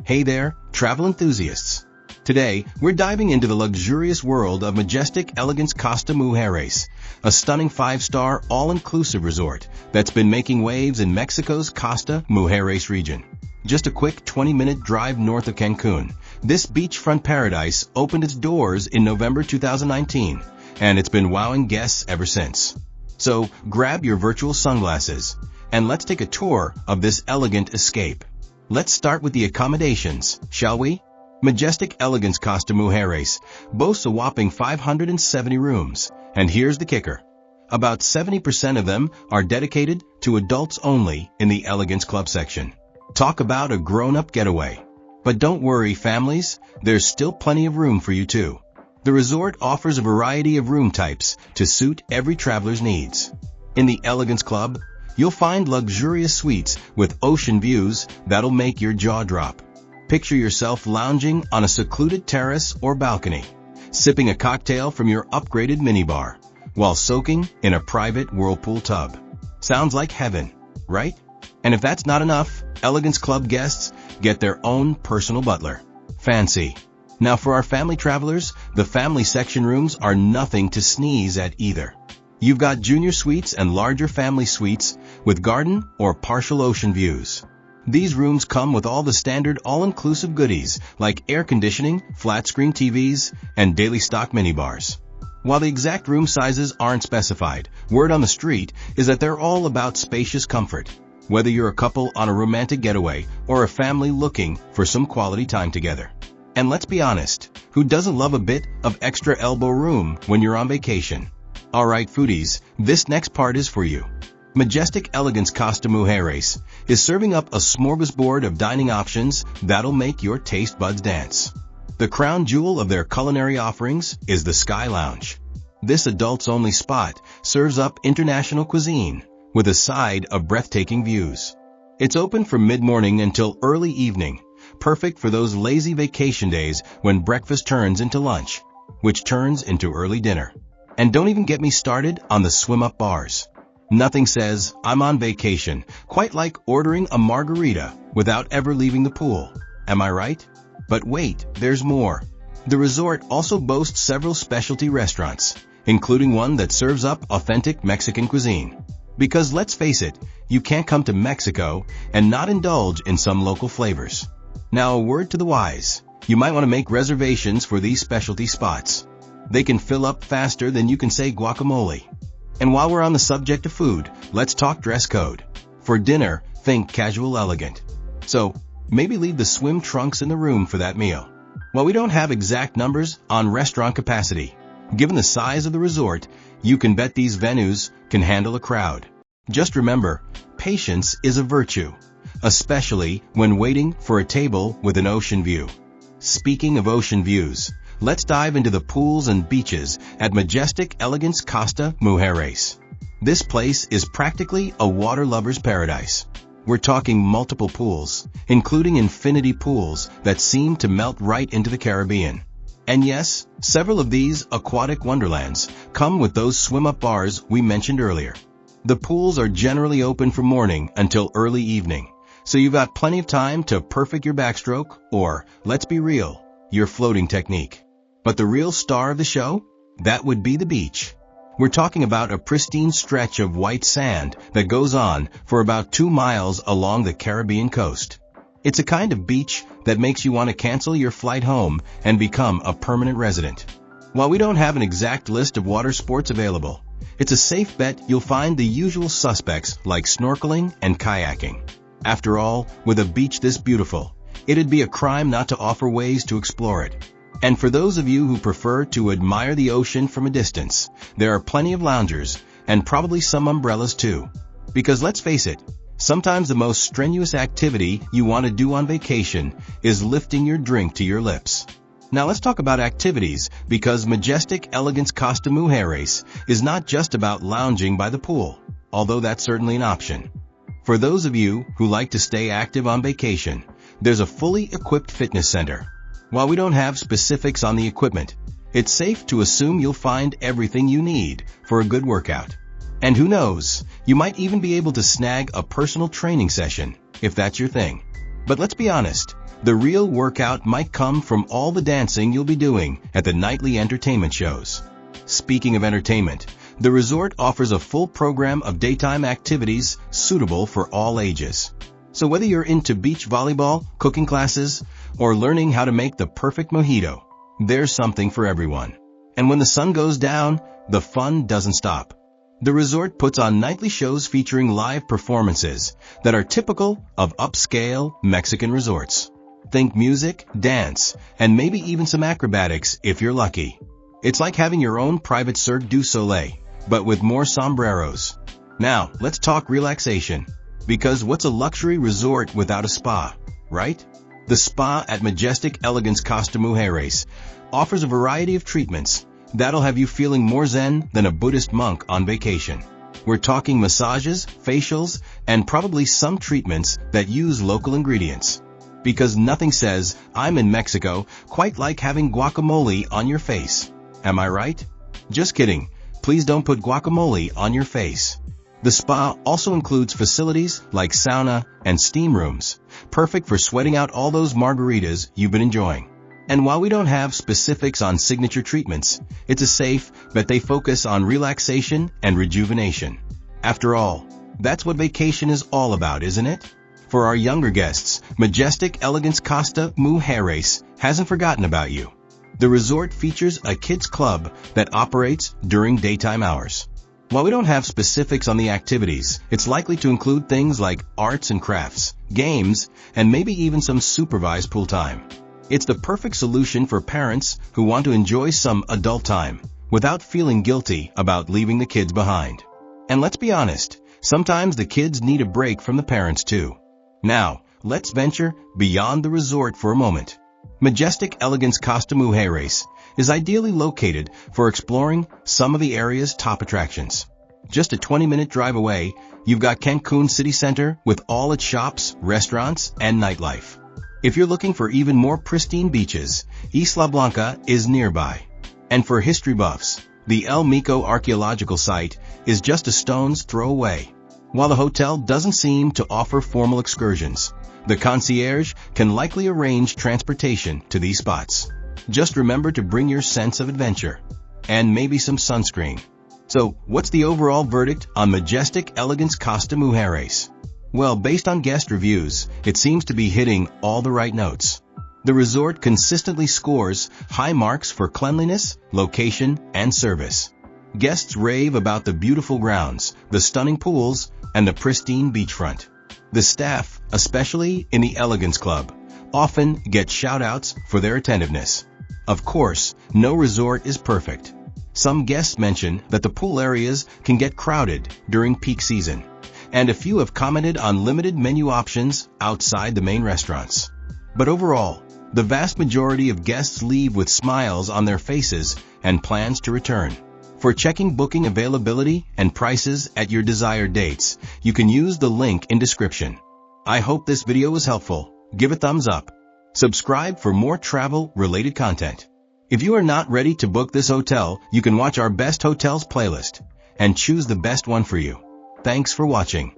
Hey there, travel enthusiasts! Today, we're diving into the luxurious world of Majestic Elegance Costa Mujeres, a stunning 5-star all-inclusive resort that's been making waves in Mexico's Costa Mujeres region. Just a quick 20-minute drive north of Cancun, this beachfront paradise opened its doors in November 2019, and it's been wowing guests ever since. So, grab your virtual sunglasses, and let's take a tour of this elegant escape. Let's start with the accommodations, shall we? Majestic Elegance Costa Mujeres boasts a whopping 570 rooms, and here's the kicker. About 70% of them are dedicated to adults only in the Elegance Club section. Talk about a grown-up getaway. But don't worry, families, there's still plenty of room for you too. The resort offers a variety of room types to suit every traveler's needs. In the Elegance Club, you'll find luxurious suites with ocean views that'll make your jaw drop. Picture yourself lounging on a secluded terrace or balcony, sipping a cocktail from your upgraded minibar, while soaking in a private whirlpool tub. Sounds like heaven, right? And if that's not enough, Elegance Club guests get their own personal butler. Fancy. Now for our family travelers, the family section rooms are nothing to sneeze at either. You've got junior suites and larger family suites with garden or partial ocean views. These rooms come with all the standard all-inclusive goodies like air conditioning, flat-screen TVs, and daily stock minibars. While the exact room sizes aren't specified, word on the street is that they're all about spacious comfort, whether you're a couple on a romantic getaway or a family looking for some quality time together. And let's be honest, who doesn't love a bit of extra elbow room when you're on vacation? Alright foodies, this next part is for you. Majestic Elegance Costa Mujeres is serving up a smorgasbord of dining options that'll make your taste buds dance. The crown jewel of their culinary offerings is the Sky Lounge. This adults-only spot serves up international cuisine with a side of breathtaking views. It's open from mid-morning until early evening, perfect for those lazy vacation days when breakfast turns into lunch, which turns into early dinner. And don't even get me started on the swim-up bars. Nothing says, I'm on vacation, quite like ordering a margarita without ever leaving the pool. Am I right? But wait, there's more. The resort also boasts several specialty restaurants, including one that serves up authentic Mexican cuisine. Because let's face it, you can't come to Mexico and not indulge in some local flavors. Now a word to the wise. You might want to make reservations for these specialty spots. They can fill up faster than you can say guacamole. And while we're on the subject of food, let's talk dress code. For dinner, think casual elegant. So, maybe leave the swim trunks in the room for that meal. While we don't have exact numbers on restaurant capacity, given the size of the resort, you can bet these venues can handle a crowd. Just remember, patience is a virtue, especially when waiting for a table with an ocean view. Speaking of ocean views, let's dive into the pools and beaches at Majestic Elegance Costa Mujeres. This place is practically a water lover's paradise. We're talking multiple pools, including infinity pools that seem to melt right into the Caribbean. And yes, several of these aquatic wonderlands come with those swim-up bars we mentioned earlier. The pools are generally open from morning until early evening, so you've got plenty of time to perfect your backstroke or, let's be real, your floating technique. But the real star of the show? That would be the beach. We're talking about a pristine stretch of white sand that goes on for about 2 miles along the Caribbean coast. It's a kind of beach that makes you want to cancel your flight home and become a permanent resident. While we don't have an exact list of water sports available, it's a safe bet you'll find the usual suspects like snorkeling and kayaking. After all, with a beach this beautiful, it'd be a crime not to offer ways to explore it. And for those of you who prefer to admire the ocean from a distance, there are plenty of loungers and probably some umbrellas too. Because let's face it, sometimes the most strenuous activity you want to do on vacation is lifting your drink to your lips. Now let's talk about activities, because Majestic Elegance Costa Mujeres is not just about lounging by the pool, although that's certainly an option. For those of you who like to stay active on vacation, there's a fully equipped fitness center. While we don't have specifics on the equipment, it's safe to assume you'll find everything you need for a good workout. And who knows, you might even be able to snag a personal training session, if that's your thing. But let's be honest, the real workout might come from all the dancing you'll be doing at the nightly entertainment shows. Speaking of entertainment, the resort offers a full program of daytime activities suitable for all ages. So whether you're into beach volleyball, cooking classes, or learning how to make the perfect mojito, there's something for everyone. And when the sun goes down, the fun doesn't stop. The resort puts on nightly shows featuring live performances that are typical of upscale Mexican resorts. Think music, dance, and maybe even some acrobatics if you're lucky. It's like having your own private Cirque du Soleil, but with more sombreros. Now, let's talk relaxation. Because what's a luxury resort without a spa, right? The spa at Majestic Elegance Costa Mujeres offers a variety of treatments that'll have you feeling more zen than a Buddhist monk on vacation. We're talking massages, facials, and probably some treatments that use local ingredients. Because nothing says, I'm in Mexico, quite like having guacamole on your face. Am I right? Just kidding. Please don't put guacamole on your face. The spa also includes facilities like sauna and steam rooms, perfect for sweating out all those margaritas you've been enjoying. And while we don't have specifics on signature treatments, it's a safe bet they focus on relaxation and rejuvenation. After all, that's what vacation is all about, isn't it? For our younger guests, Majestic Elegance Costa Mujeres hasn't forgotten about you. The resort features a kids club that operates during daytime hours. While we don't have specifics on the activities, it's likely to include things like arts and crafts, games, and maybe even some supervised pool time. It's the perfect solution for parents who want to enjoy some adult time without feeling guilty about leaving the kids behind. And let's be honest, sometimes the kids need a break from the parents too. Now, let's venture beyond the resort for a moment. Majestic Elegance Costa Mujeres is ideally located for exploring some of the area's top attractions. Just a 20-minute drive away, you've got Cancun City Center with all its shops, restaurants, and nightlife. If you're looking for even more pristine beaches, Isla Blanca is nearby. And for history buffs, the El Mico archaeological site is just a stone's throw away. While the hotel doesn't seem to offer formal excursions, the concierge can likely arrange transportation to these spots. Just remember to bring your sense of adventure and maybe some sunscreen. So, what's the overall verdict on Majestic Elegance Costa Mujeres? Well, based on guest reviews, it seems to be hitting all the right notes. The resort consistently scores high marks for cleanliness, location, and service. Guests rave about the beautiful grounds, the stunning pools, and the pristine beachfront. The staff, especially in the Elegance Club, often get shout-outs for their attentiveness. Of course, no resort is perfect. Some guests mention that the pool areas can get crowded during peak season, and a few have commented on limited menu options outside the main restaurants. But overall, the vast majority of guests leave with smiles on their faces and plans to return. For checking booking availability and prices at your desired dates, you can use the link in description. I hope this video was helpful. Give a thumbs up. Subscribe for more travel-related content. If you are not ready to book this hotel, you can watch our Best Hotels playlist and choose the best one for you. Thanks for watching.